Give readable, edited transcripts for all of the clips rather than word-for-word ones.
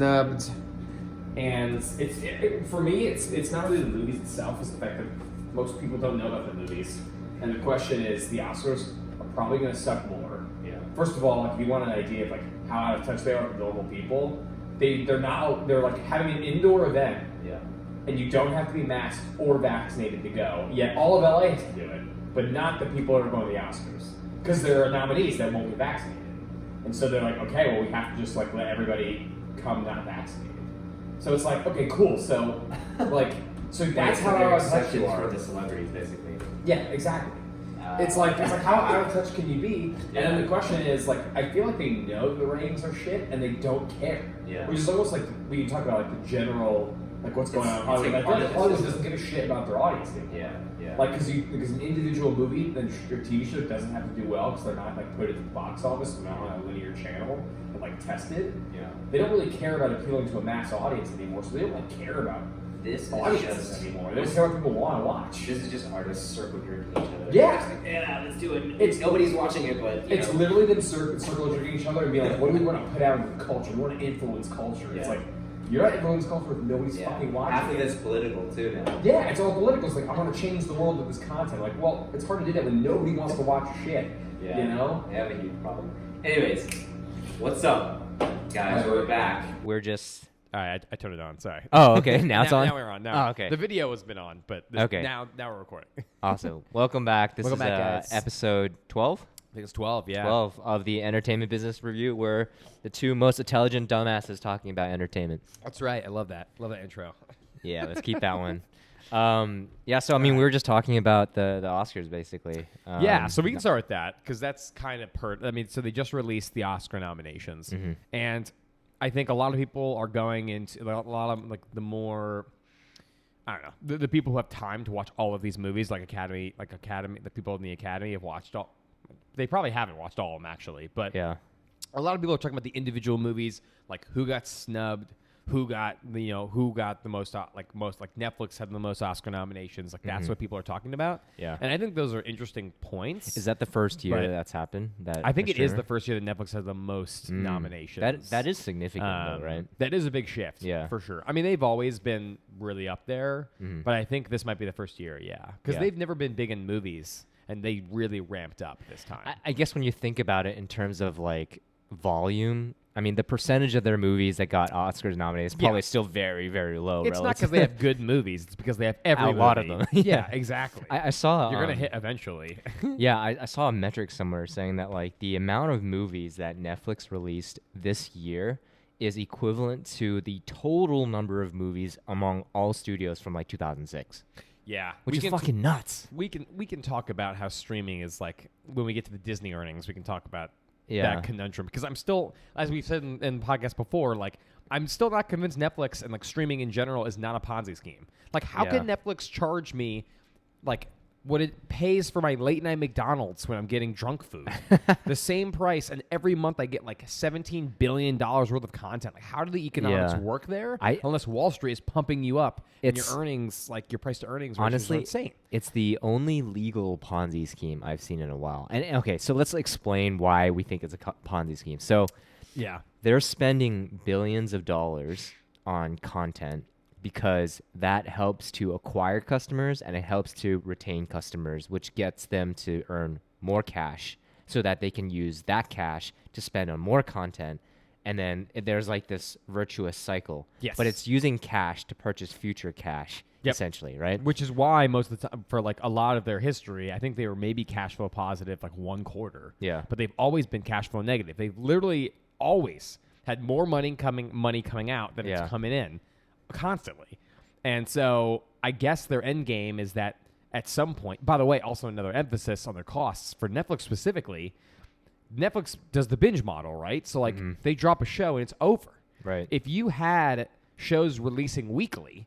snubbed. And for me, it's not really the movies itself. It's the fact that most people don't know about the movies. And the question is, the Oscars are probably going to suck more. Yeah. First of all, like, if you want an idea of like how out of touch they are with normal people, they're like having an indoor event. Yeah. And you don't have to be masked or vaccinated to go. Yet all of LA has to do it, but not the people that are going to the Oscars, because there are nominees that won't be vaccinated. And so they're like, okay, well, we have to just like let everybody come not vaccinated. So it's like, okay, cool. So that's how out of touch you are. For the celebrities, basically. Yeah, exactly. It's like how out of touch can you be? And then the question is, like, I feel like they know the ratings are shit and they don't care. Yeah. Which is almost like when you talk about like the general, like what's going on in Hollywood. I feel like Hollywood doesn't give a shit about their audience anymore. Yeah. Like because an individual movie, then your TV show doesn't have to do well because they're not like put at the box office, they're not on a linear channel and like tested. Yeah. They don't really care about appealing to a mass audience anymore, so they don't like care about This audiences anymore. They don't care what people want to watch. This is just artists circle jerking each other. Yeah. Let's do it. Nobody's watching it, but it's literally them circle jerking each other and be like, what do we want to put out in the culture? We want to influence culture. Yeah. It's like, you're not influencing culture if nobody's fucking watching. Half of it's political too now. Yeah, it's all political. It's like, I want to change the world with this content. Like, well, it's hard to do that when nobody wants to watch your shit. Yeah. You know? I have a huge problem. Anyways, what's up, guys? We're back. We're just... All right, I turned it on. Sorry. Oh, okay. Now it's on? Now we're on. Now, oh, okay. The video has been on, but okay. now we're recording. Awesome. Welcome back. This Welcome is back, guys. episode 12? I think it's 12, yeah. 12 of the Entertainment Business Review. We're the two most intelligent dumbasses talking about entertainment. That's right. I love that. Love that intro. Yeah, let's keep that one. So, I mean, we were just talking about the Oscars, basically. Yeah, so we can start with that, because that's kind of so they just released the Oscar nominations, and I think a lot of people are going into a lot of like the more, I don't know, the people who have time to watch all of these movies, like the people in the Academy have watched all. They probably haven't watched all of them actually, but yeah, a lot of people are talking about the individual movies, like who got snubbed, who got the most Netflix had the most Oscar nominations. Like that's what people are talking about. Yeah, and I think those are interesting points. Is that the first year that's happened? I think it is the first year that Netflix has the most nominations. That is significant, though, right? That is a big shift, yeah, for sure. I mean, they've always been really up there, but I think this might be the first year, because they've never been big in movies, and they really ramped up this time. I guess when you think about it in terms of like volume, I mean, the percentage of their movies that got Oscars nominated is probably still very, very low. It's not because they have good movies. It's because they have a lot of them. Yeah, exactly. I saw... You're going to hit eventually. Yeah, I saw a metric somewhere saying that like the amount of movies that Netflix released this year is equivalent to the total number of movies among all studios from like 2006. Yeah, which is fucking nuts. We can talk about how streaming is like when we get to the Disney earnings. We can talk about that conundrum, because I'm still, as we've said in podcasts before, like I'm still not convinced Netflix and like streaming in general is not a Ponzi scheme. Like, how can Netflix charge me like what it pays for my late night McDonald's when I'm getting drunk food, the same price, and every month I get like $17 billion worth of content? Like, how do the economics work there? Unless Wall Street is pumping you up and your earnings, like your price to earnings, honestly, are insane. It's the only legal Ponzi scheme I've seen in a while. And okay, so let's explain why we think it's a Ponzi scheme. So, they're spending billions of dollars on content because that helps to acquire customers and it helps to retain customers, which gets them to earn more cash so that they can use that cash to spend on more content. And then there's like this virtuous cycle. Yes. But it's using cash to purchase future cash, essentially, right? Which is why most of the time, for like a lot of their history, I think they were maybe cash flow positive like one quarter. Yeah. But they've always been cash flow negative. They've literally always had more money coming out than it's coming in. Constantly. And so I guess their end game is that at some point, by the way, also another emphasis on their costs for Netflix specifically, Netflix does the binge model, right? So like they drop a show and it's over. Right. If you had shows releasing weekly,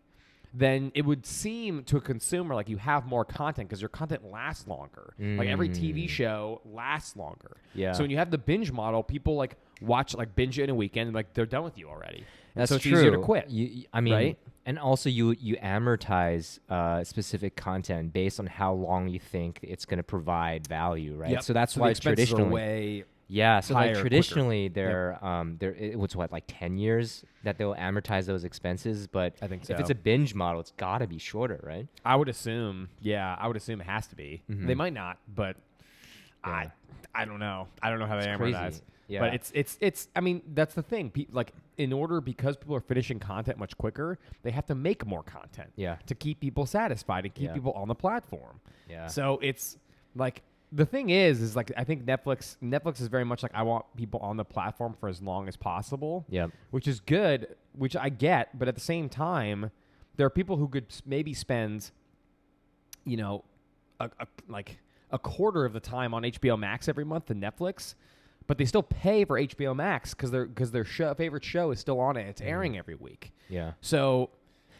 then it would seem to a consumer like you have more content because your content lasts longer. Like every TV show lasts longer. Yeah. So when you have the binge model, people like watch, like binge it in a weekend and like they're done with you already. That's so it's true. easier to quit. I mean, right? And also you amortize specific content based on how long you think it's going to provide value, right? Yep. So that's so why the expenses traditionally are way Yeah, so higher, like quicker. traditionally, it was what, like 10 years that they'll amortize those expenses. But I think so. if it's a binge model, it's got to be shorter, right? I would assume. Yeah, I would assume it has to be. Mhm. They might not, but Yeah. I don't know. I don't know how they It's amortize. crazy. Yeah. But it's. I mean, that's the thing. Like because people are finishing content much quicker, they have to make more content. Yeah. To keep people satisfied and keep Yeah. people on the platform. Yeah. So it's like the thing is like I think Netflix is very much like I want people on the platform for as long as possible. Yeah. Which is good, which I get, but at the same time, there are people who could maybe spend, you know, a quarter of the time on HBO Max every month than Netflix, but they still pay for HBO Max because their favorite show is still on it. It's airing every week. Yeah. So,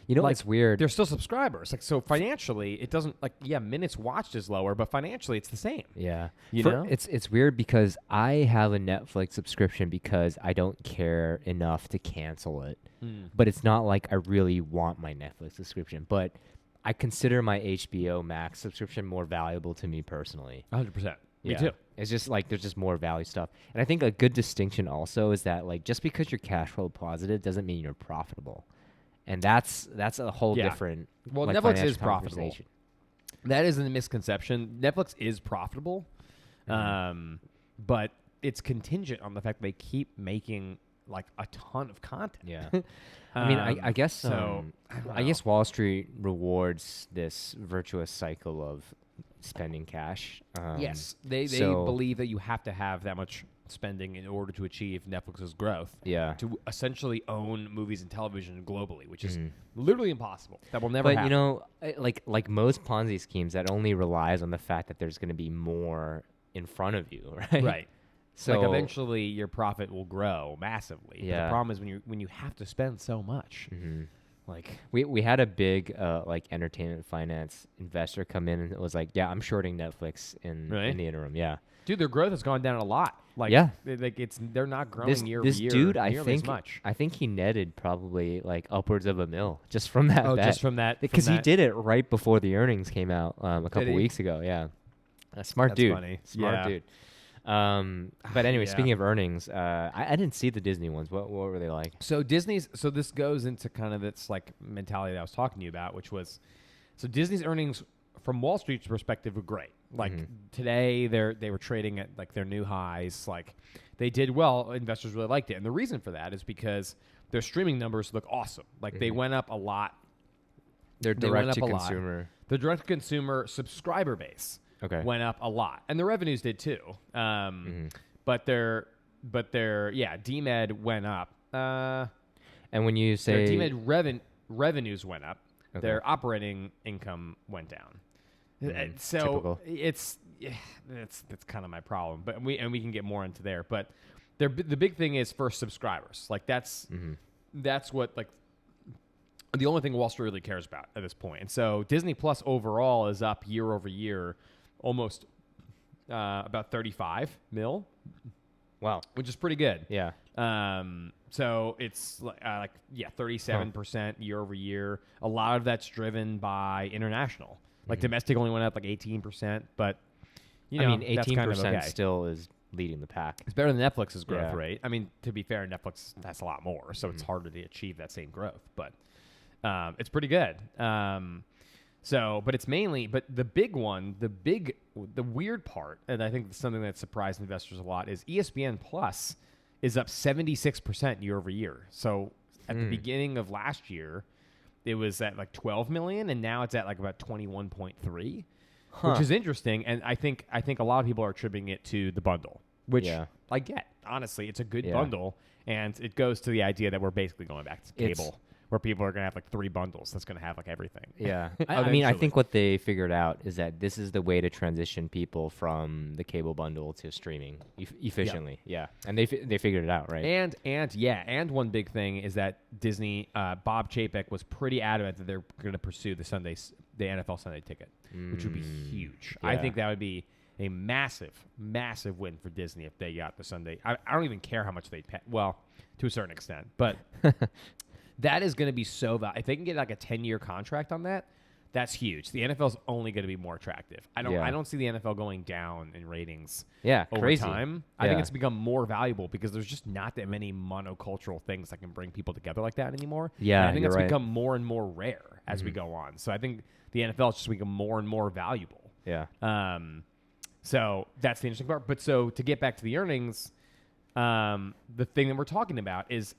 You know like, what's weird? they're still subscribers. Like, so financially, it doesn't minutes watched is lower, but financially, it's the same. Yeah. You know? It's weird because I have a Netflix subscription because I don't care enough to cancel it. But it's not like I really want my Netflix subscription. But I consider my HBO Max subscription more valuable to me personally. 100%. Me Yeah. too. It's just like there's just more value stuff. And I think a good distinction also is that like just because you're cash flow positive doesn't mean you're profitable. And that's a whole Yeah. different Well, like, Netflix financial is profitable. conversation. That is a misconception. Netflix is profitable, but it's contingent on the fact they keep making like a ton of content. Yeah. I mean, I guess so. I guess Wall Street rewards this virtuous cycle of spending cash. Yes, they so- believe that you have to have that much spending in order to achieve Netflix's growth. Yeah. To essentially own movies and television globally, which is literally impossible. That will never But happen. you know, like most Ponzi schemes, that only relies on the fact that there's going to be more in front of you, right? Right. So like eventually your profit will grow massively. But Yeah. the problem is when you have to spend so much. Like we had a big like entertainment finance investor come in and it was like, yeah, I'm shorting Netflix in the interim. Yeah. dude, their growth has gone down a lot. Like Yeah. they're not growing year over This year. dude, I nearly as think, much. I think he netted probably like upwards of $1 million just from that. Oh, bet. just from that because from he that- did it right before the earnings came out a couple he? weeks ago. Yeah, a smart That's dude. funny. Smart Yeah. dude. But anyway, Yeah. speaking of earnings, I didn't see the Disney ones. What were they like? So this goes into kind of this like mentality that I was talking to you about, which was so Disney's earnings from Wall Street's perspective were great. Like today they were trading at like their new highs. Like they did well. Investors really liked it. And the reason for that is because their streaming numbers look awesome. Like they went up a lot. Their They went direct up to a lot. consumer. The direct to consumer subscriber base went up a lot. And the revenues did too. But their DMED went up. And when you Their say DMED revenues went up. Their operating income went down. So typical. that's kind of my problem. But we can get more into there. But the big thing is for subscribers. Like that's what like the only thing Wall Street really cares about at this point. And so Disney Plus overall is up year over year, almost about 35 mil. wow, Which is pretty good. yeah, So it's 37% year over year. A lot of that's driven by international. Like domestic only went up like 18%, but you know, I mean, that's kind of 18% okay. still is leading the pack. It's better than Netflix's growth Yeah. rate. I mean, to be fair, Netflix has a lot more, so it's harder to achieve that same growth. But it's pretty good. But it's mainly, but the big one, the weird part, and I think something that surprised investors a lot is ESPN Plus is up 76% year over year. So at the beginning of last year, it was at like 12 million, and now it's at like about 21.3, which is interesting. And I think a lot of people are attributing it to the bundle, which I get. Honestly, it's a good bundle, and it goes to the idea that we're basically going back to cable, where people are going to have like 3 bundles that's going to have like everything. Yeah. I mean, I think what they figured out is that this is the way to transition people from the cable bundle to streaming efficiently. Yeah. And they figured it out, right? And one big thing is that Disney, Bob Chapek was pretty adamant that they're going to pursue the NFL Sunday ticket, which would be huge. I Yeah. think that would be a massive, massive win for Disney if they got the Sunday. I don't even care how much they pay. Well, to a certain extent, but that is going to be so valuable. If they can get like a 10-year contract on that, That's huge. The NFL is only going to be more attractive. I don't see the NFL going down in ratings. Over crazy. time. I think it's become more valuable because there's just not that many monocultural things that can bring people together like that anymore. Yeah, and I think you're it's right. become more and more rare as we go on. So I think the NFL has just become more and more valuable. Yeah. So that's the interesting part. But so to get back to the earnings, the thing that we're talking about is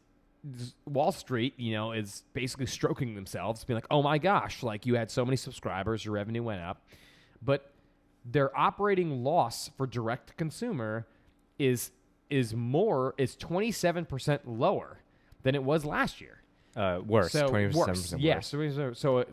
Wall Street, is basically stroking themselves, being like, oh my gosh, like you had so many subscribers, your revenue went up. But their operating loss for direct to consumer is 27% lower than it was last year. Worse. So 27% worse. Yeah. worse. So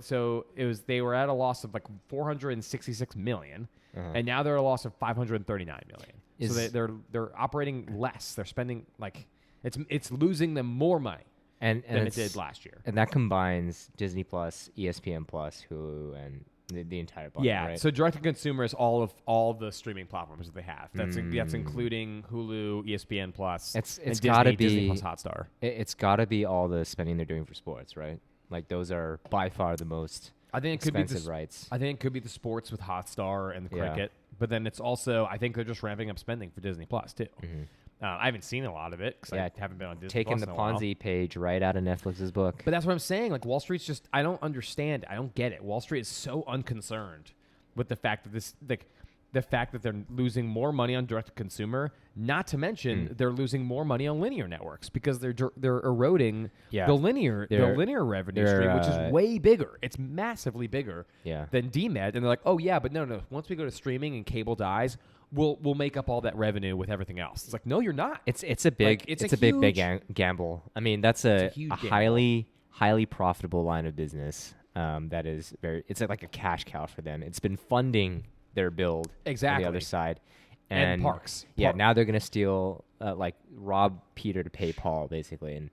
it was, they were at a loss of like 466 million, and now they're at a loss of 539 million. So they're operating less. They're spending like it's losing them more money than it did last year. And that combines Disney Plus, ESPN Plus, Hulu, and the entire bunch. Yeah. Right? So direct to consumer is all the streaming platforms that they have. That's including Hulu, ESPN Plus. It's and got to be Disney Plus Hotstar. It's got to be all the spending they're doing for sports, right? Like those are by far the most I think it could expensive be rights. I think it could be the sports with Hotstar and the cricket, but then it's also I think they're just ramping up spending for Disney Plus too. I haven't seen a lot of it because I haven't been on Disney Taking Plus the in a while. Ponzi page right out of Netflix's book. But that's what I'm saying. Like Wall Street's just I don't understand. I don't get it. Wall Street is so unconcerned with the fact that the fact that they're losing more money on direct to consumer. Not to mention they're losing more money on linear networks because they're eroding the linear revenue stream, which is way bigger. It's massively bigger than DMED. And they're like, oh yeah, but no. Once we go to streaming and cable dies, we'll make up all that revenue with everything else. It's like, no, you're not. It's a big big gamble. I mean, that's a highly profitable line of business. That is it's like a cash cow for them. It's been funding their build on the other side. And parks. Yeah, now they're going to steal, rob Peter to pay Paul, basically. And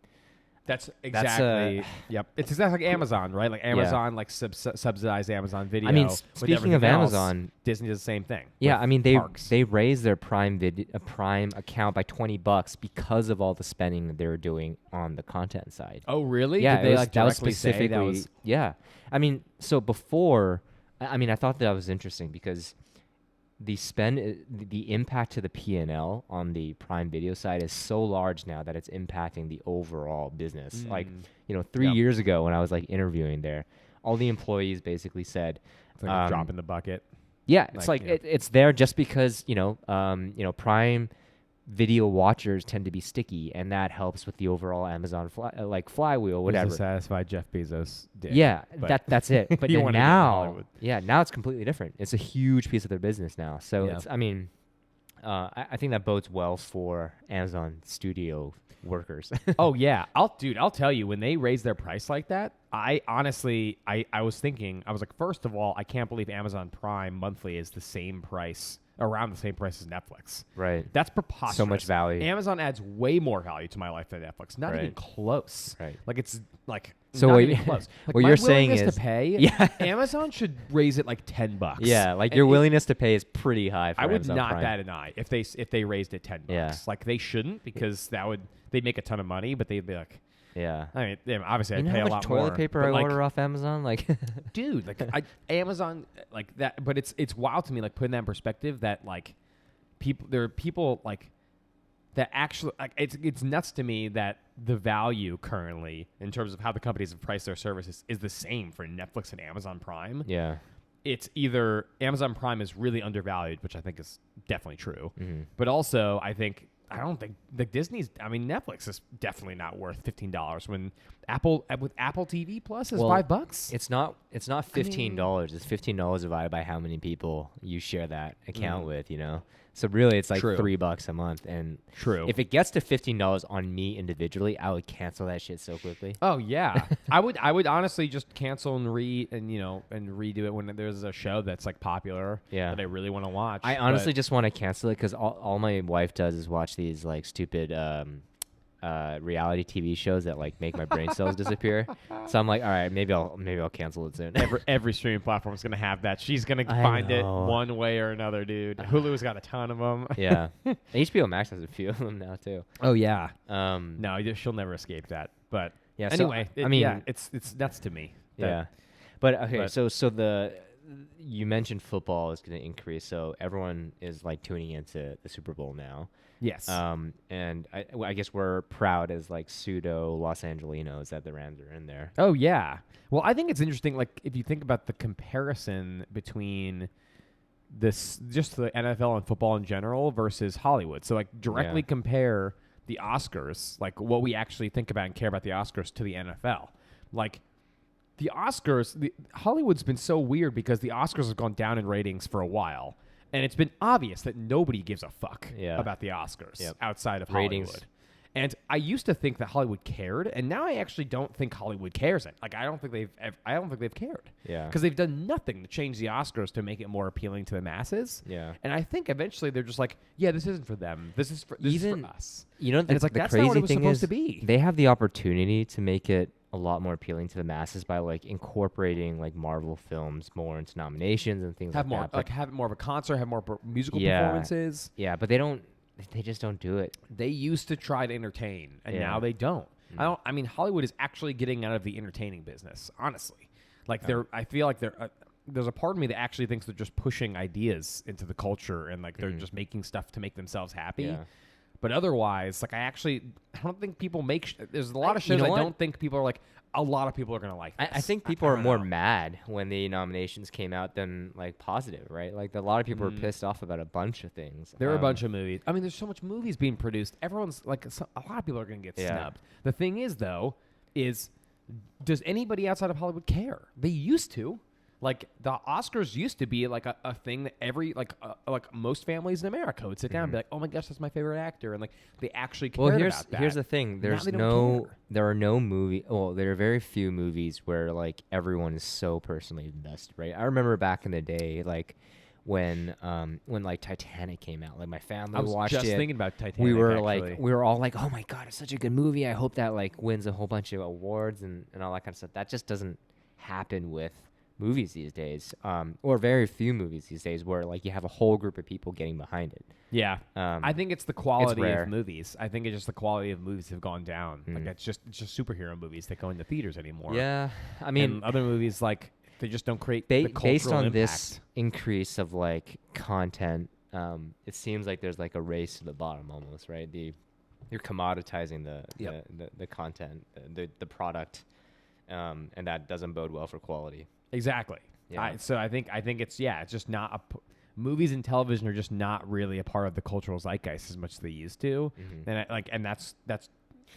that's exactly, yep. It's exactly like Amazon, right? Like Amazon, subsidized Amazon Video. I mean, speaking of Amazon, Disney does the same thing. Yeah, I mean, they raised their Prime account by $20 because of all the spending that they were doing on the content side. Oh, really? Yeah, Did they that was directly say that was... Yeah. I mean, so before, I thought that was interesting because the impact to the P&L on the Prime Video side is so large now that it's impacting the overall business. 3 years ago when I was interviewing there, all the employees basically said, it's like a drop in the bucket. Yeah, it's it's there just because Prime Video watchers tend to be sticky, and that helps with the overall Amazon flywheel, whatever. To satisfy Jeff Bezos' dick. Yeah, that's it. But now, now it's completely different. It's a huge piece of their business now. So it's, I think that bodes well for Amazon Studio workers. Oh yeah, I'll tell you, when they raised their price like that, I honestly was thinking, I was like, first of all, I can't believe Amazon Prime monthly is around the same price as Netflix. Right. That's preposterous. So much value. Amazon adds way more value to my life than Netflix. Not even close. Right. It's so not what even close. What you're saying is to pay. Amazon should raise it $10. Yeah, your willingness to pay is pretty high. For I would Amazon not Prime. bat an eye if they raised it $10. Yeah. They shouldn't, because they'd make a ton of money, but they'd be like. Yeah. I mean, obviously, I'd pay a lot more. You know how much toilet paper I order off Amazon? Dude, Amazon, that. But it's wild to me, putting that in perspective, that there are people that actually it's nuts to me that the value currently in terms of how the companies have priced their services is the same for Netflix and Amazon Prime. Yeah. It's either Amazon Prime is really undervalued, which I think is definitely true, but also I don't think Netflix is definitely not worth $15 when Apple TV Plus is $5. It's not $15. It's $15 divided by how many people you share that account with. So really, it's $3 a month. And if it gets to $15 on me individually, I would cancel that shit so quickly. Oh yeah, I would honestly just cancel and redo it when there's a show that's popular that I really want to watch. I honestly just want to cancel it because all my wife does is watch these stupid reality TV shows that make my brain cells disappear. So I'm like, all right, maybe I'll cancel it soon. Every streaming platform is gonna have that. She's gonna find it one way or another, dude. Hulu's got a ton of them. Yeah, HBO Max has a few of them now too. Oh yeah. No, she'll never escape that. But yeah. Anyway, so, it's nuts to me. Yeah. But okay, so you mentioned football is going to increase, so everyone is like tuning into the Super Bowl now. Yes. And I guess we're proud as like pseudo Los Angelinos that the Rams are in there. Oh yeah. Well, I think it's interesting. Like if you think about the comparison between just the NFL and football in general versus Hollywood. So like directly compare the Oscars, like what we actually think about and care about the Oscars to the NFL. Like the Oscars, Hollywood's been so weird because the Oscars have gone down in ratings for a while. And it's been obvious that nobody gives a fuck about the Oscars outside of ratings. Hollywood. And I used to think that Hollywood cared, and now I actually don't think Hollywood cares. Like I don't think they've cared. Yeah. Because they've done nothing to change the Oscars to make it more appealing to the masses. Yeah. And I think eventually they're just like, yeah, this isn't for them. This is for us. You know, and it's like the that's crazy not what it was thing supposed is to be. they have the opportunity to make it a lot more appealing to the masses by like incorporating like Marvel films more into nominations and things Have more like that. have more of a concert, have more musical performances. Yeah, but they just don't do it. They used to try to entertain, and now they don't. I mean, Hollywood is actually getting out of the entertaining business, honestly. Like I feel like there's a part of me that actually thinks they're just pushing ideas into the culture and like they're just making stuff to make themselves happy. Yeah. But otherwise, like I don't think people make. There's a lot of shows I don't think people are like. A lot of people are gonna like this. I think people are more mad when the nominations came out than like positive, right? Like a lot of people are pissed off about a bunch of things. There are a bunch of movies. I mean, there's so much movies being produced. Everyone's like, a lot of people are gonna get snubbed. The thing is, though, does anybody outside of Hollywood care? They used to. Like the Oscars used to be like a thing that like most families in America would sit down and be like, oh my gosh, that's my favorite actor, and like they actually cared about that. Here's the thing: there are very few movies where like everyone is so personally invested, right? I remember back in the day, like when like Titanic came out, like my family watched it. I was just thinking about Titanic. We were all like, oh my god, it's such a good movie. I hope that like wins a whole bunch of awards and all that kind of stuff. That just doesn't happen with movies these days, or very few movies these days, where like you have a whole group of people getting behind it. Yeah, I think it's the quality of movies. I think it's just the quality of movies have gone down. Like it's just superhero movies that go into theaters anymore. Yeah, I mean, and other movies like they just don't create the cultural based on impact. This increase of like content. It seems like there's like a race to the bottom almost, right? You're commoditizing the content, the product, and that doesn't bode well for quality. Exactly. Yeah. So I think it's just not movies and television are just not really a part of the cultural zeitgeist as much as they used to, and that's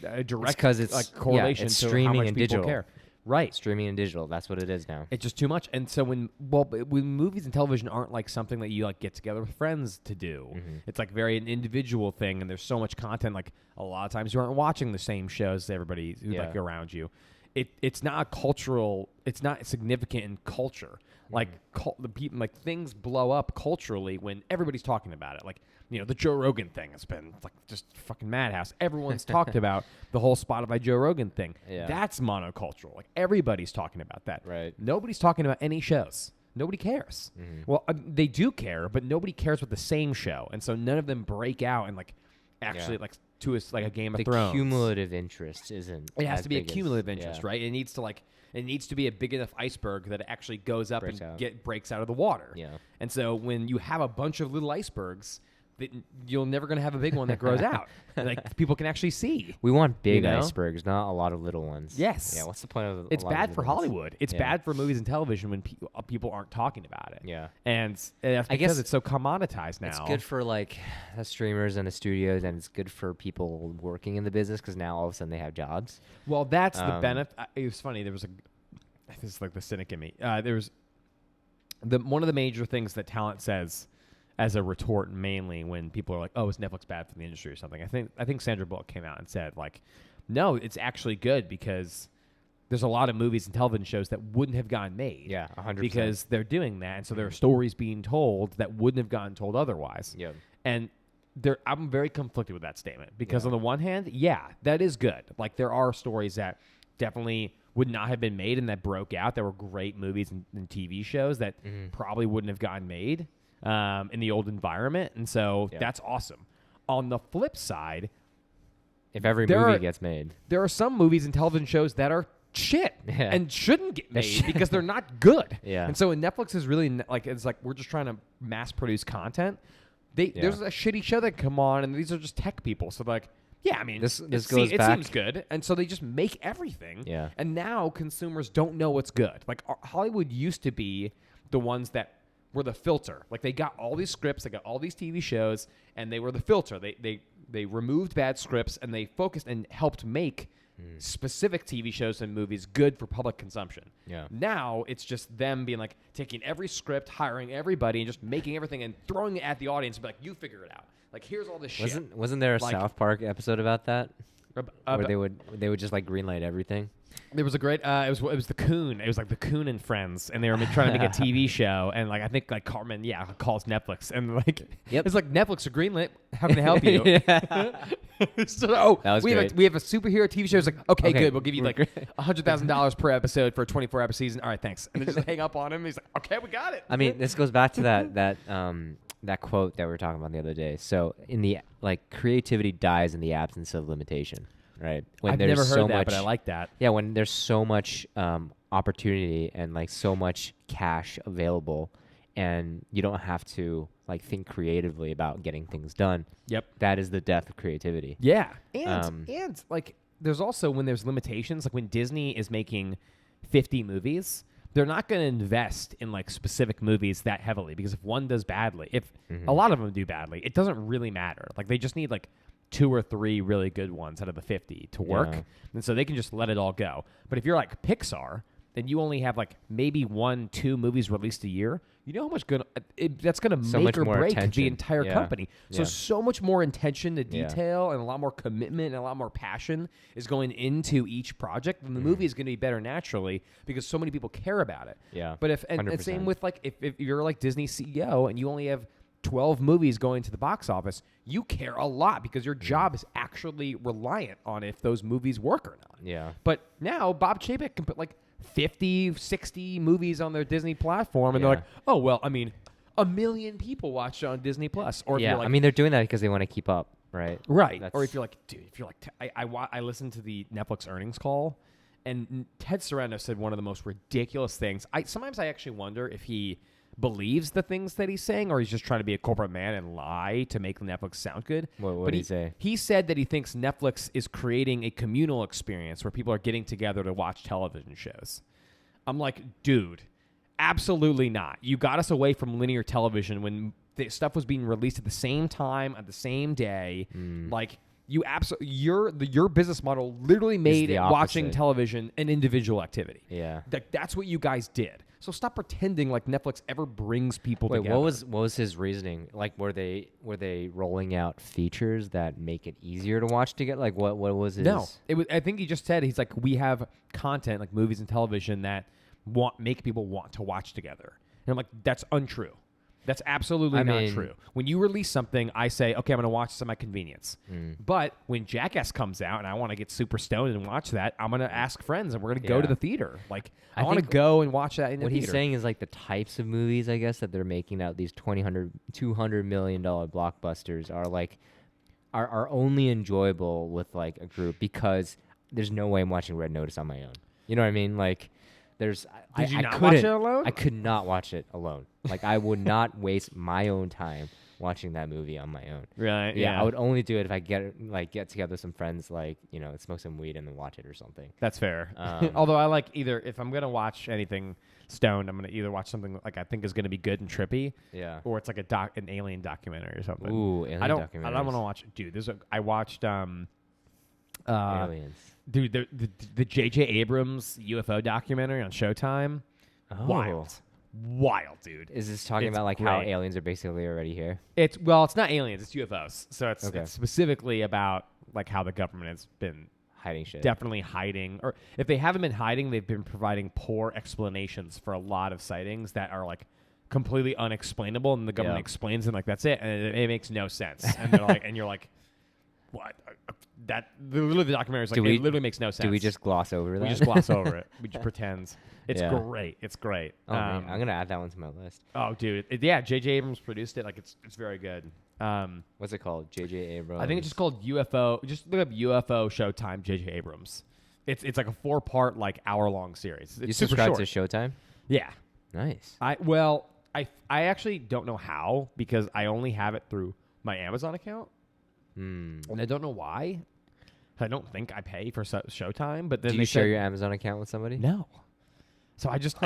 a direct because it's like correlation it's to streaming how much and people digital. care. Right, streaming and digital. That's what it is now. It's just too much, and so when movies and television aren't like something that you like get together with friends to do, it's like very an individual thing, and there's so much content. Like a lot of times you aren't watching the same shows as everybody who's like around you. It's not cultural. It's not significant in culture. Like the people, like things blow up culturally when everybody's talking about it. Like the Joe Rogan thing has been like just fucking madhouse. Everyone's talked about the whole Spotify Joe Rogan thing. Yeah. That's monocultural. Like everybody's talking about that. Right. Nobody's talking about any shows. Nobody cares. Well, they do care, but nobody cares about the same show, and so none of them break out and like actually like. To like a Game of Thrones. The cumulative interest isn't. It has to be a cumulative interest, right? It needs to be a big enough iceberg that it actually goes up breaks out of the water. Yeah. And so when you have a bunch of little icebergs, you're never going to have a big one that grows out. Like people can actually see. We want big icebergs, not a lot of little ones. Yes. Yeah. What's the point of? It's bad for Hollywood. It's bad for movies and television when people aren't talking about it. Yeah. And that's because it's so commoditized now. It's good for like the streamers and the studios, and it's good for people working in the business because now all of a sudden they have jobs. Well, that's the benefit. It was funny. There was this is like the cynic in me. There was one of the major things that talent says as a retort, mainly when people are like, "Oh, is Netflix bad for the industry or something?" I think Sandra Bullock came out and said like, "No, it's actually good because there's a lot of movies and television shows that wouldn't have gotten made. Yeah, 100%. Because they're doing that, and so there are stories being told that wouldn't have gotten told otherwise. Yeah, and I'm very conflicted with that statement because on the one hand, that is good. Like there are stories that definitely would not have been made and that broke out. There were great movies and TV shows that probably wouldn't have gotten made in the old environment, and so that's awesome. On the flip side, if every movie gets made, there are some movies and television shows that are shit and shouldn't get made because they're not good. Yeah. And so when Netflix is really like, it's like we're just trying to mass produce content. There's a shitty show that come on, and these are just tech people. So like, yeah, I mean, this it back. seems good, and so they just make everything. Yeah. And now consumers don't know what's good. Like Hollywood used to be the ones that were the filter. Like they got all these scripts, they got all these TV shows, and they were the filter. They removed bad scripts and they focused and helped make specific TV shows and movies good for public consumption. Yeah. Now it's just them being like taking every script, hiring everybody, and just making everything and throwing it at the audience and be like, you figure it out. Like here's all this shit. Wasn't there a Like- South Park episode about that? Where they they would just like greenlight everything. There was a great. It was the Coon. It was like the Coon and Friends, and they were trying to make a TV show. And like I think like Carmen, calls Netflix, and like it's like Netflix or greenlit. How can I help you? So that was we great. have a superhero TV show. It's like okay, good. We'll give you we're like great. $100,000 per episode for a 24-hour season. All right, thanks. And then just hang up on him. He's like, okay, we got it. I mean, this goes back to that quote that we were talking about the other day. So in the creativity dies in the absence of limitation, right? When I've there's never heard so that, much, but I like that. Yeah, when there's so much opportunity and like so much cash available, and you don't have to like think creatively about getting things done. Yep. That is the death of creativity. Yeah, and like there's also when there's limitations, like when Disney is making 50 movies, they're not going to invest in like specific movies that heavily because if one does badly, if a lot of them do badly, it doesn't really matter. Like they just need like 2 or 3 really good ones out of the 50 to work, and so they can just let it all go. But if you're like Pixar, then you only have like maybe 1-2 movies released a year. You know how much that's going to make or break the entire company. So much more attention to detail and a lot more commitment and a lot more passion is going into each project. And the movie is going to be better naturally because so many people care about it. Yeah. But if and same with like if you're like Disney CEO and you only have 12 movies going to the box office, you care a lot because your job is actually reliant on if those movies work or not. Yeah. But now Bob Chapek can put like 50, 60 movies on their Disney platform, and they're like, oh, well, I mean, 1 million people watch it on Disney Plus. Or if you're like, I mean, they're doing that because they want to keep up, right? Right. Or if you're like, dude, I listened to the Netflix earnings call, and Ted Sarandos said one of the most ridiculous things. Sometimes I actually wonder if he believes the things that he's saying, or he's just trying to be a corporate man and lie to make Netflix sound good. What did he say? He said that he thinks Netflix is creating a communal experience where people are getting together to watch television shows. I'm like, dude, absolutely not. You got us away from linear television when the stuff was being released at the same time, at the same day. Like, you absolutely, your business model literally made watching television an individual activity. Yeah. That's what you guys did. So stop pretending like Netflix ever brings people together. What was his reasoning? Like, were they rolling out features that make it easier to watch together? Like, what was his? No, I think he just said he's like, we have content like movies and television that make people want to watch together. And I'm like, that's untrue. That's absolutely not true. When you release something, I say, okay, I'm going to watch this at my convenience. But when Jackass comes out and I want to get super stoned and watch that, I'm going to ask friends and we're going to go to the theater. Like, I want to go and watch that in the theater. What he's saying is like the types of movies, I guess, that they're making out, these $200 million blockbusters are only enjoyable with like a group because there's no way I'm watching Red Notice on my own. You know what I mean? Like, Did you not watch it alone? I could not watch it alone. Like, I would not waste my own time watching that movie on my own. Right. Yeah. I would only do it if I get together with some friends, like, you know, smoke some weed and then watch it or something. That's fair. Although I like either, if I'm going to watch anything stoned, I'm going to either watch something like I think is going to be good and trippy. Yeah. Or it's like an alien documentary or something. Ooh, alien documentaries. I don't want to watch, dude, I watched, aliens. Dude, the J.J. Abrams UFO documentary on Showtime. Oh. Wild, dude. Is this talking about like how aliens are basically already here? It's not aliens, it's UFOs. So it's specifically about like how the government has been hiding shit. Definitely hiding, or if they haven't been hiding, they've been providing poor explanations for a lot of sightings that are like completely unexplainable, and the government explains them like that's it, and it makes no sense. And they're like, and you're like, what? That literally the documentary is like, it literally makes no sense. Do we just gloss over that? We just gloss over it. We just pretend. It's great. It's great. Oh, man. I'm gonna add that one to my list. Oh, dude. J.J. Abrams produced it. Like, it's very good. What's it called? J.J. Abrams. I think it's just called UFO. Just look up UFO Showtime J.J. Abrams. It's like a 4-part, like hour-long series. It's You super subscribe short. to Showtime? Yeah. Nice. I actually don't know how because I only have it through my Amazon account, and I don't know why. I don't think I pay for Showtime, but then Do they you share said, your Amazon account with somebody? No. So I just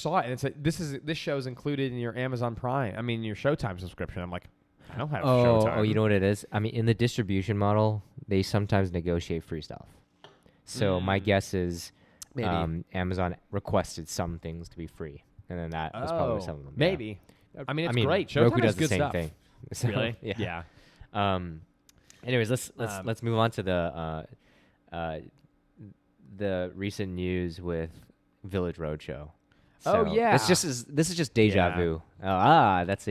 saw it and it said this show is included in your Amazon Prime. I mean your Showtime subscription. I'm like, I don't have Showtime. Oh, you know what it is? I mean, in the distribution model, they sometimes negotiate free stuff. So my guess is Amazon requested some things to be free, and then that was probably some of them. Maybe. Yeah. I mean, it's great. Showtime Roku has does good the same stuff. thing. So, Really? Yeah. Anyways, let's move on to the recent news with Village Roadshow. Oh, yeah. This is just deja vu. That's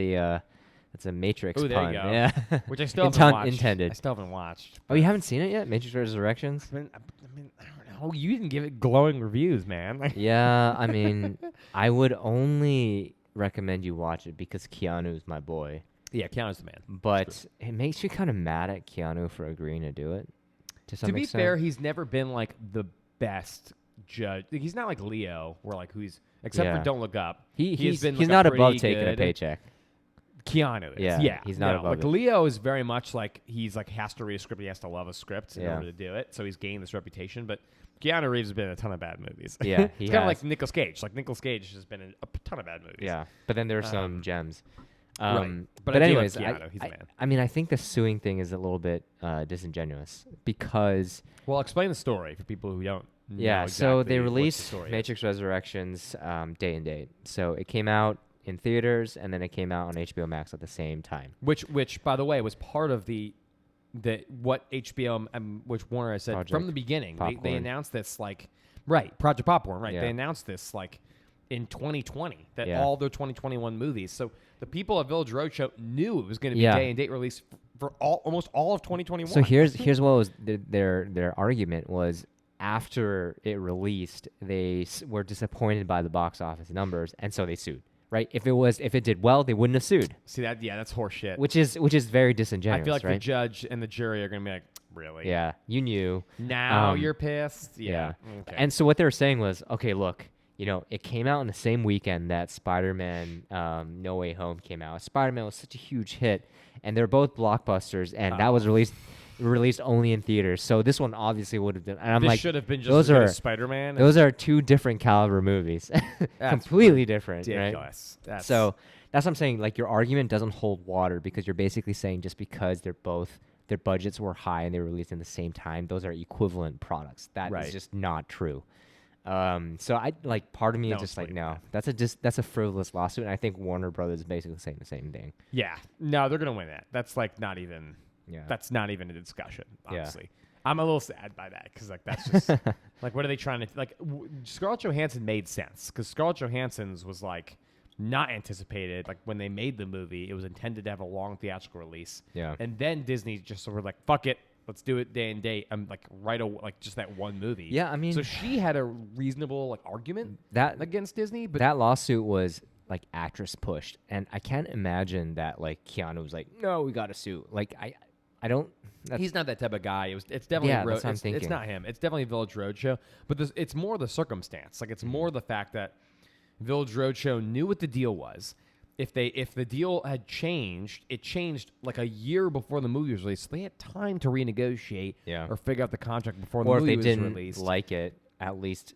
a Matrix Ooh, there pun. you go. Yeah. Which I still haven't watched. Intended. I still haven't watched. Oh, you haven't seen it yet? Matrix Resurrections? I mean, I don't know. You didn't give it glowing reviews, man. Yeah, I mean, I would only recommend you watch it because Keanu's my boy. Yeah, Keanu's the man. But it makes you kind of mad at Keanu for agreeing to do it. To be fair, he's never been like the best judge. Like, he's not like Leo, where like except for Don't Look Up. He's been not like, above pretty taking a good. paycheck. Keanu is. Yeah, he's not above like it. Leo is very much like he's like has to read a script. He has to love a script in Yeah. order to do it. So he's gained this reputation. But Keanu Reeves has been in a ton of bad movies. Yeah, it's kind of like Nicolas Cage. Like Nicolas Cage has been in a ton of bad movies. Yeah, but then there are some gems. Right. But I do anyways, like Keanu. He's a man. I mean, I think the suing thing is a little bit disingenuous because Well, explain the story for people who don't. Know so exactly they what the released story is. Matrix Resurrections day and date. So it came out in theaters and then it came out on HBO Max at the same time. Which by the way, was part of what HBO, which Warner has said Project from the beginning. They Popcorn. announced this Project Popcorn, right? Yeah. They announced this in 2020 that Yeah. all their 2021 movies. So the people at Village Roadshow knew it was going to be Yeah. day and date release for almost all of 2021. So here's what was their argument was after it released, they were disappointed by the box office numbers, and so they sued. Right? If it did well, they wouldn't have sued. See that? Yeah, that's horseshit. Which is very disingenuous. I feel like right? the judge and the jury are going to be like, really? Yeah, you knew. Now you're pissed. Yeah. Okay. And so what they were saying was, okay, look, it came out in the same weekend that Spider-Man No Way Home came out. Spider-Man was such a huge hit, and they're both blockbusters, and that was released only in theaters. So this one obviously would have been. And I'm this like, should have been just those as good are as Spider-Man. Those are two different caliber movies, completely different, right? Ridiculous. So that's what I'm saying. Like your argument doesn't hold water because you're basically saying just because their budgets were high and they were released in the same time, those are equivalent products. That is just not true. So I like part of me is just like, no, that's a frivolous lawsuit, and I think Warner Brothers is basically saying the same thing. Yeah, no, they're gonna win that. That's like not even. Yeah. That's not even a discussion. Honestly, Yeah. I'm a little sad by that because like that's just like what are they trying to like? Scarlett Johansson made sense because Scarlett Johansson's was like not anticipated. Like when they made the movie, it was intended to have a long theatrical release. Yeah, and then Disney just sort of like fuck it. Let's do it day and date. I'm like like just that one movie. Yeah, I mean, so she had a reasonable like argument against Disney, but that lawsuit was like actress pushed, and I can't imagine that like Keanu was like, no, we got to sue. Like I don't. He's not that type of guy. It's definitely that's what I'm thinking. It's not him. It's definitely Village Roadshow. But it's more the circumstance. Like it's more the fact that Village Roadshow knew what the deal was. If the deal had changed, it changed like a year before the movie was released. So they had time to renegotiate or figure out the contract before the movie was released. Or if they didn't like it, at least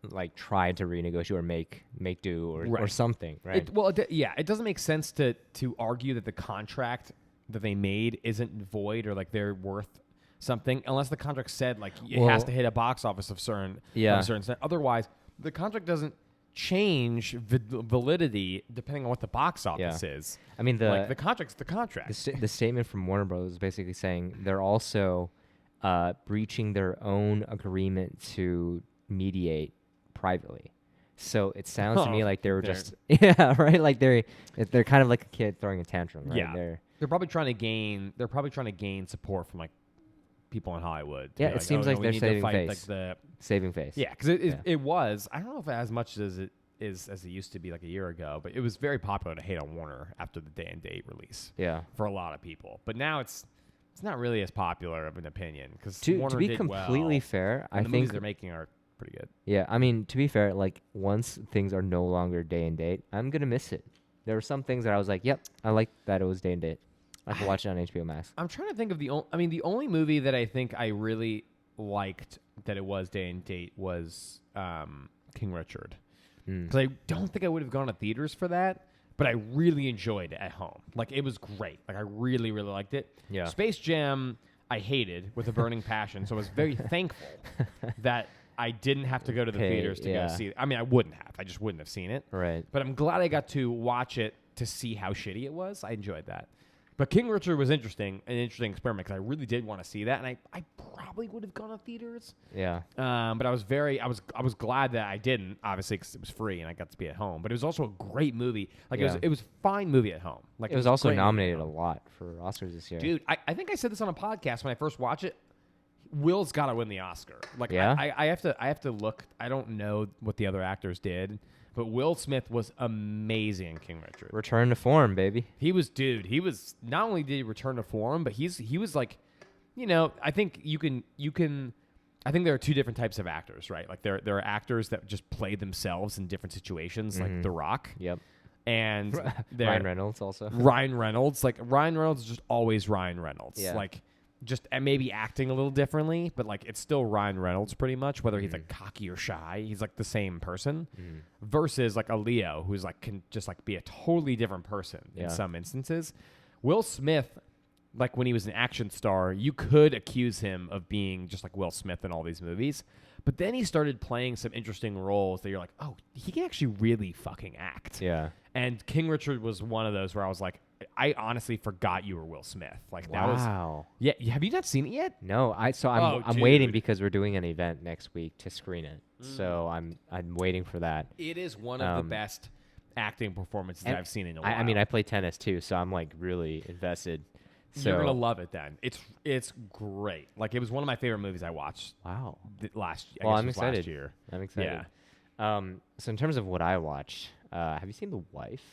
like try to renegotiate or make do or something. Right. It doesn't make sense to argue that the contract that they made isn't void or like they're worth something unless the contract said like it has to hit a box office of certain otherwise the contract doesn't change validity depending on what the box office is. I mean the contract's the contract. The statement from Warner Bros. is basically saying they're also breaching their own agreement to mediate privately. So it sounds to me like they were just like they're kind of like a kid throwing a tantrum. Right? Yeah, they're probably trying to gain support from like people in Hollywood. Yeah, it seems like they're saving face. Like the saving face. Yeah, because it was. I don't know if as much as it is as it used to be like a year ago, but it was very popular to hate on Warner after the day and date release. Yeah, for a lot of people. But now it's it's not really as popular of an opinion because To Warner be did completely well, fair, and I the movies think they're making are pretty good. yeah. I mean, to be fair, like once things are no longer day and date, I'm gonna miss it. There were some things that I was like, yep, I like that it was day and date. I can watch it on HBO Max. I'm trying to think of the only movie that I think I really liked that it was day and date was King Richard. Because I don't think I would have gone to theaters for that, but I really enjoyed it at home. Like, it was great. Like, I really, really liked it. Yeah. Space Jam, I hated with a burning passion, so I was very thankful that I didn't have to go to the theaters to go see it. I mean, I wouldn't have. I just wouldn't have seen it. Right. But I'm glad I got to watch it to see how shitty it was. I enjoyed that. But King Richard was an interesting experiment because I really did want to see that, and I probably would have gone to theaters. Yeah. But I was glad that I didn't, obviously, because it was free and I got to be at home. But it was also a great movie. Like it was a fine movie at home. Like it was also nominated a lot for Oscars this year. Dude, I think I said this on a podcast when I first watched it. Will's got to win the Oscar. Like I have to look. I don't know what the other actors did. But Will Smith was amazing in King Richard. Return to form, baby. He was not only did he return to form, but he was like, I think I think there are two different types of actors, right? Like there are actors that just play themselves in different situations, like The Rock. Yep. And Ryan Reynolds also. Ryan Reynolds is just always Ryan Reynolds. Yeah. Like just maybe acting a little differently, but like it's still Ryan Reynolds pretty much, whether he's like cocky or shy, he's like the same person versus like a Leo who's like can just like be a totally different person in some instances. Will Smith, like when he was an action star, you could accuse him of being just like Will Smith in all these movies. But then he started playing some interesting roles that you're like, oh, he can actually really fucking act. Yeah. And King Richard was one of those where I was like, I honestly forgot you were Will Smith. Like that was yeah. Have you not seen it yet? No, I'm waiting because we're doing an event next week to screen it. So I'm waiting for that. It is one of the best acting performances I've seen in a while. I mean, I play tennis too, so I'm like really invested. So you're gonna love it then. It's great. Like it was one of my favorite movies I watched. Wow. Last I'm excited. Last year. I'm excited. Yeah. So in terms of what I watched, have you seen The Wife?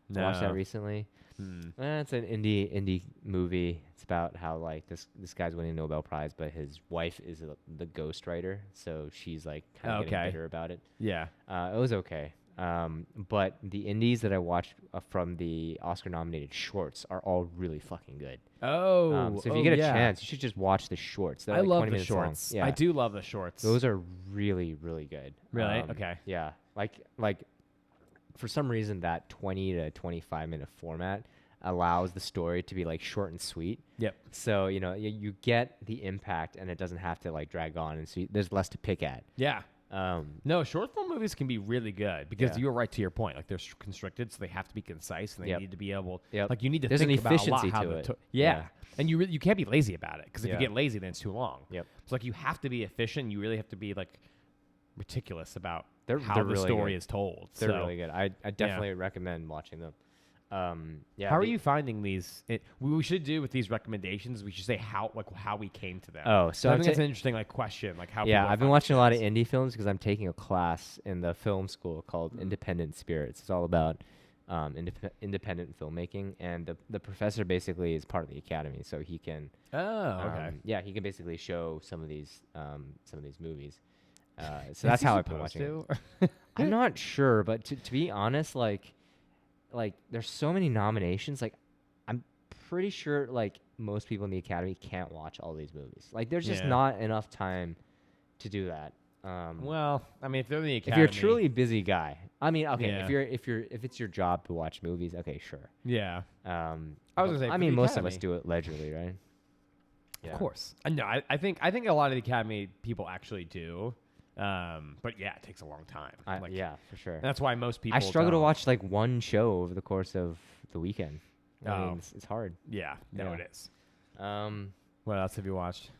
No. I watched that recently. It's an indie movie. It's about how like this guy's winning a Nobel Prize, but his wife is the ghostwriter, so she's like kind of getting bitter about it. Yeah. It was okay. But the indies that I watched from the Oscar-nominated shorts are all really fucking good. Oh, so if you get a chance, you should just watch the shorts. They're I like love 20 the minutes shorts. long. Yeah. I do love the shorts. Those are really, really good. Really? Okay. Yeah. Like for some reason that 20 to 25 minute format allows the story to be like short and sweet. Yep. So, you get the impact and it doesn't have to like drag on, and so there's less to pick at. Yeah. No, short film movies can be really good because you're right to your point. Like they're constricted, so they have to be concise and they need to be able. Like you need to There's think an about efficiency a lot how to it. Yeah, and you can't be lazy about it because if you Yeah. get lazy, then it's too long. Yep. So like you have to be efficient. You really have to be like meticulous about They're how the really story good. is told. They're So, really good. I definitely recommend watching them. Yeah. how are you finding these? We should do with these recommendations. We should say how we came to them. Oh, so I I'm think ta- it's an interesting question. Like how. Yeah, people I've been find watching a lot of things. indie films because I'm taking a class in the film school called Independent Spirits. It's all about independent filmmaking, and the professor basically is part of the academy, so he can. Oh, okay. Yeah, he can basically show some of these movies. So that's how I've been watching it. I'm not sure, but to be honest, like there's so many nominations. Like I'm pretty sure like most people in the academy can't watch all these movies. Like there's just not enough time to do that. Well, I mean, if they're in the If academy, you're a truly busy guy, I mean, okay, Yeah. if it's your job to watch movies, okay, sure. yeah, I was gonna say, I for mean, the most of us Academy. do it leisurely, right? of course. No, I think a lot of the academy people actually do, but yeah, it takes a long time. Yeah, for sure. And that's why most people. I struggle to don't. watch like one show over the course of the weekend. I Oh. mean, it's hard. Yeah, no, Yeah. it is. Um, What else have you watched?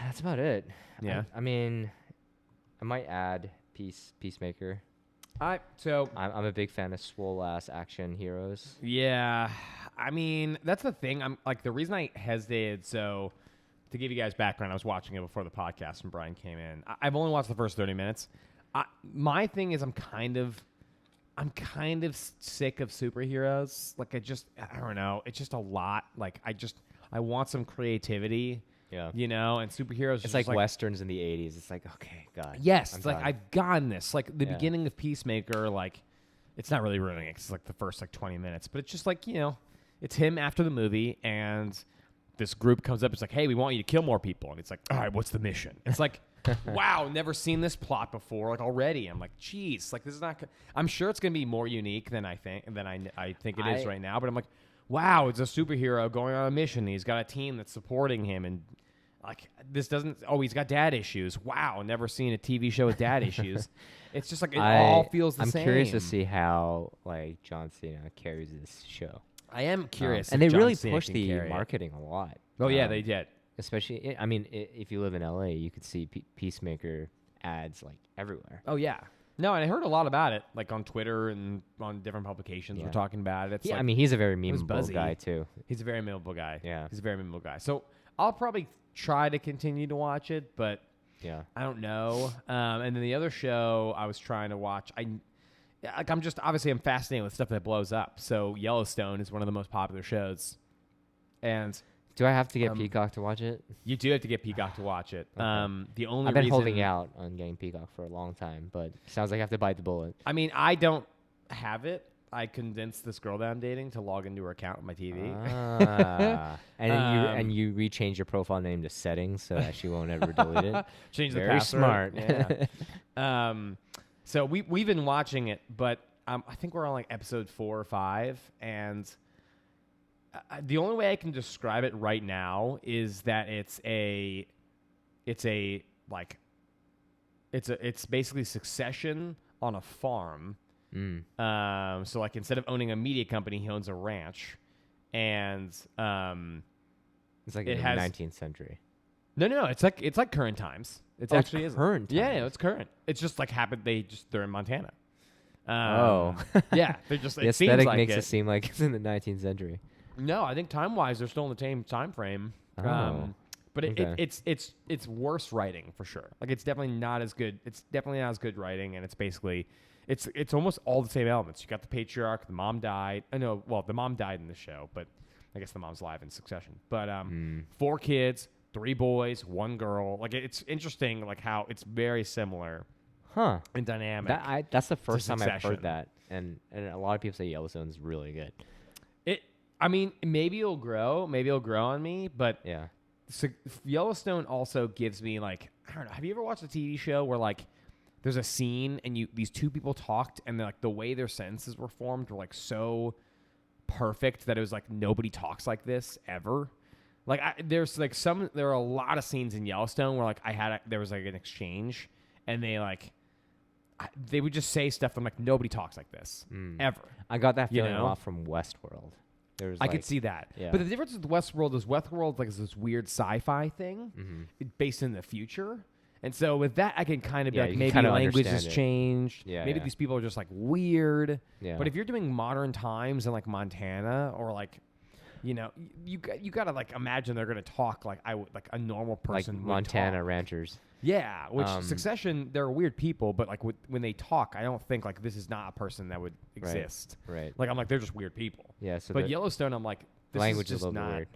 that's about it. Yeah. I mean, I might add Peacemaker. So I'm a big fan of swole ass action heroes. yeah, I mean that's the thing. I'm like the reason I hesitated. So to give you guys background, I was watching it before the podcast and Brian came in. I've only watched the first 30 minutes. My thing is I'm kind of sick of superheroes. Like I don't know. It's just a lot. Like I want some creativity. Yeah. You know, and superheroes. It's like westerns in the 80s. It's like, okay, God. Yes, I'm it's like done. I've gotten this. Like the beginning of Peacemaker, like it's not really ruining it 'cause it's like the first like 20 minutes, but it's just like, you know, it's him after the movie and this group comes up. It's like, hey, we want you to kill more people. And it's like, all right, what's the mission? It's like, wow, never seen this plot before. Like already, I'm like, geez, like this is not. I'm sure it's gonna be more unique than I think it is right now. But I'm like, wow, it's a superhero going on a mission. He's got a team that's supporting him, and like this doesn't. Oh, he's got dad issues. Wow, never seen a TV show with dad issues. It's just like it all feels the same. I'm curious to see how like John Cena carries this show. I am curious, and they John really Cena push can the carry it. marketing a lot. Oh yeah, they did. Especially, I mean, if you live in LA, you could see Peacemaker ads like everywhere. Oh yeah. No, and I heard a lot about it, like on Twitter and on different publications. We're talking about it. It's I mean, he's a very memeable buzzy. guy too. He's a very memeable guy. Yeah, he's a very memeable guy. So I'll probably try to continue to watch it, but yeah, I don't know. And then the other show I was trying to watch, I'm fascinated with stuff that blows up. So Yellowstone is one of the most popular shows, and do I have to get Peacock to watch it? You do have to get Peacock to watch it. Okay. The only I've been reason, holding out on getting Peacock for a long time, but sounds like I have to bite the bullet. I mean, I don't have it. I convinced this girl that I'm dating to log into her account on my TV. And you rechange your profile name to settings so that she won't ever delete it. Change the Very password. smart. Yeah. So we've been watching it, but I think we're on like episode 4 or 5, and the only way I can describe it right now is that it's basically Succession on a farm. So like instead of owning a media company, he owns a ranch, and it's like in the 19th century. No, it's like current times. It actually is current. Yeah, it's current. It's just like happened. They're in Montana. Yeah, they're just. The aesthetic makes it seem like it's in the 19th century. No, I think time-wise, they're still in the same time frame. But it's worse writing for sure. Like it's definitely not as good. It's definitely not as good writing, and it's basically it's almost all the same elements. You got the patriarch, the mom died. The mom died in the show, but I guess the mom's alive in Succession. But 4 kids, 3 boys, 1 girl. Like it's interesting, like how it's very similar, in dynamic. That's the first time I've heard that, and a lot of people say Yellowstone's really good. I mean, maybe it'll grow on me, but yeah. So Yellowstone also gives me like, I don't know. Have you ever watched a TV show where like there's a scene and these 2 people talked and like the way their sentences were formed were like so perfect that it was like nobody talks like this ever. Like there are a lot of scenes in Yellowstone where like there was like an exchange and they would just say stuff. I'm like, nobody talks like this ever. I got that feeling a lot from Westworld. I could see that. Yeah. But the difference with Westworld is Westworld is this weird sci-fi thing based in the future. And so with that, I can kind of be like, maybe language has changed. Yeah, maybe these people are just like weird. Yeah. But if you're doing modern times in like Montana or like, you got to like imagine they're going to talk like a normal person like would Montana talk. ranchers. Yeah, which Succession, they're weird people, but like when they talk, I don't think like this is not a person that would exist. Right. Like I'm like they're just weird people. Yeah. So but Yellowstone, I'm like this language is just a little not, bit weird.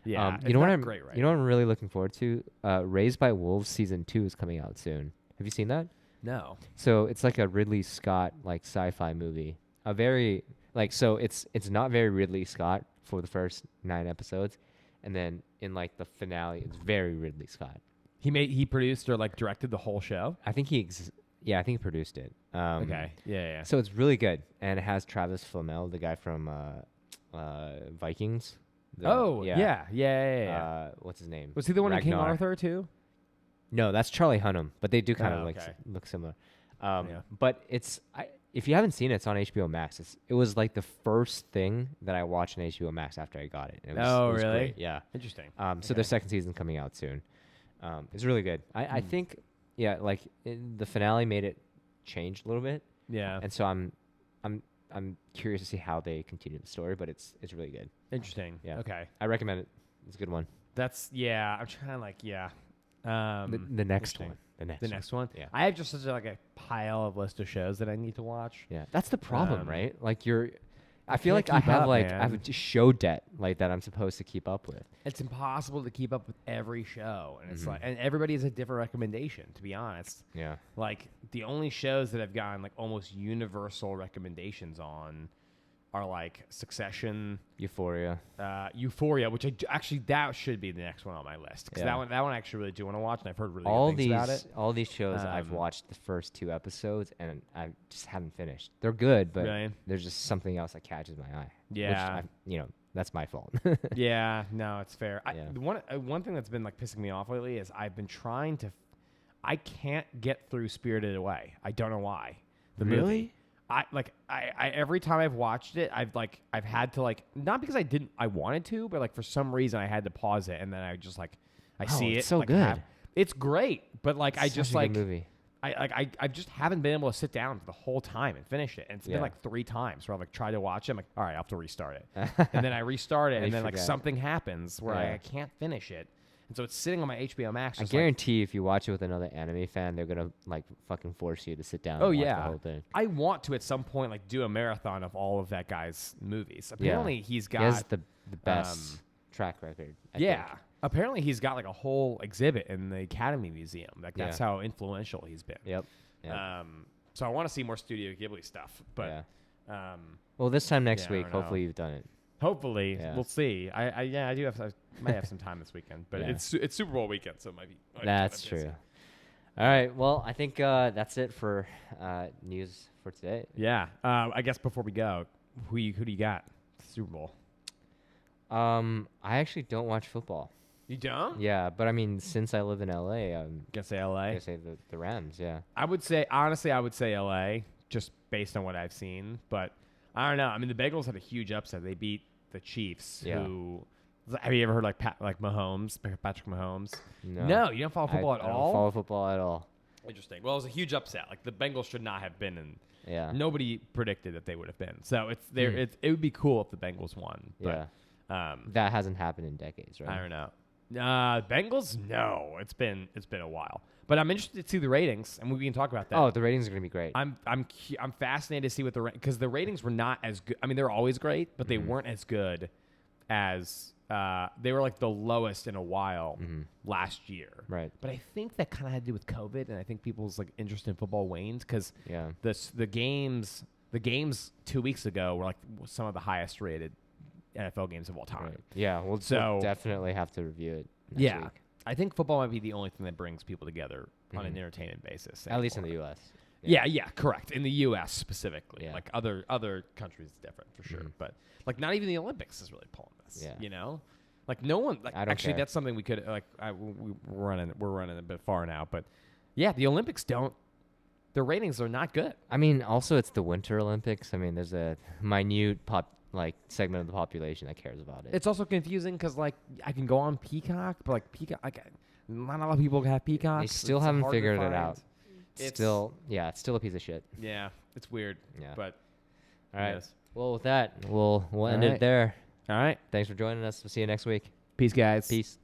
Yeah. You know what great, right? You know what I'm really looking forward to? Raised by Wolves season 2 is coming out soon. Have you seen that? No. So it's like a Ridley Scott like sci-fi movie. A very so it's not very Ridley Scott for the first 9 episodes, and then in like the finale, it's very Ridley Scott. He produced or like directed the whole show. I think he produced it. Okay. Yeah. So it's really good, and it has Travis Fimmel, the guy from Vikings. Yeah. What's his name? Was he the one in King Ragnar. Arthur too? No, that's Charlie Hunnam, but they do kind of look similar. But if you haven't seen it, it's on HBO Max. It was like the first thing that I watched on HBO Max after I got it. It was really? Great. Yeah. Interesting. So their second season coming out soon. It's really good. I think, the finale made it change a little bit. Yeah. And so I'm curious to see how they continue the story, but it's really good. Interesting. Yeah. Okay. I recommend it. It's a good one. I'm trying The next one. The next one. Yeah. I have just such a pile of list of shows that I need to watch. Yeah. That's the problem, right? Like I feel like I have I have a show debt like that I'm supposed to keep up with. It's impossible to keep up with every show, and it's like, and everybody has a different recommendation. To be honest, yeah. Like the only shows that I've gotten like almost universal recommendations on are like Succession, Euphoria, which actually that should be the next one on my list because that one I actually really do want to watch, and I've heard really all good things about it. All these shows I've watched the first 2 episodes and I just haven't finished. They're good, but there's just something else that catches my eye. Yeah, which that's my fault. Yeah, no, it's fair. One thing that's been like pissing me off lately is I've been trying to. I can't get through Spirited Away. I don't know why. The movie. I every time I've watched it, I've had to not because I wanted to, but like for some reason I had to pause it, and then I just see it. It's so good. It's great, but It's such a good movie. I just haven't been able to sit down for the whole time and finish it. And it's been like 3 times where I've tried to watch it. I'm like, all right, I'll have to restart it, and then I restart it, and then something happens where I can't finish it. And so it's sitting on my HBO Max. I guarantee if you watch it with another anime fan, they're gonna fucking force you to sit down. Oh and watch yeah, the whole thing. I want to at some point do a marathon of all of that guy's movies. Apparently he has the best track record. I think. Apparently he's got a whole exhibit in the Academy Museum. That's how influential he's been. Yep. So I want to see more Studio Ghibli stuff. But well, this time next week, hopefully you've done it. Hopefully, we'll see. I might have some time this weekend, but it's Super Bowl weekend, so it might be. That's true. All right. Well, I think that's it for news for today. Yeah. I guess before we go, who do you got? Super Bowl. I actually don't watch football. You don't? Yeah, but I mean, since I live in LA, I'm gonna say LA. Gonna say the Rams. Yeah. I would say LA, just based on what I've seen, but. I don't know. I mean, the Bengals had a huge upset. They beat the Chiefs. Yeah. Have you ever heard Patrick Mahomes? No, you don't follow football at all. I don't follow football at all. Interesting. Well, it was a huge upset. The Bengals should not have been in. Yeah. Nobody predicted that they would have been. So it's there. It would be cool if the Bengals won. But, that hasn't happened in decades, right? I don't know. Bengals? No, it's been a while. But I'm interested to see the ratings, and we can talk about that. Oh, the ratings are going to be great. I'm fascinated to see what because the ratings were not as good. I mean, they're always great, but they weren't as good as they were the lowest in a while last year. Right. But I think that kind of had to do with COVID, and I think people's interest in football waned because the games 2 weeks ago were some of the highest rated NFL games of all time. Right. Yeah, we'll definitely have to review it next week. I think football might be the only thing that brings people together on an entertainment basis. At least in the U.S. Yeah, correct. In the U.S. specifically. Yeah. Other countries, it's different for sure. But not even the Olympics is really pulling this. Yeah. You know, no one. I don't actually, care. That's something we could we're running a bit far now. But yeah, the Olympics don't. Their ratings are not good. I mean, also it's the Winter Olympics. I mean, there's a minute segment of the population that cares about it. It's also confusing because I can go on Peacock, but Peacock, not a lot of people have Peacock. They still haven't figured it out. It's still a piece of shit. Yeah, it's weird. Yeah, but all right. Yes. Well, with that, we'll end it there. All right. Thanks for joining us. We'll see you next week. Peace, guys. Peace.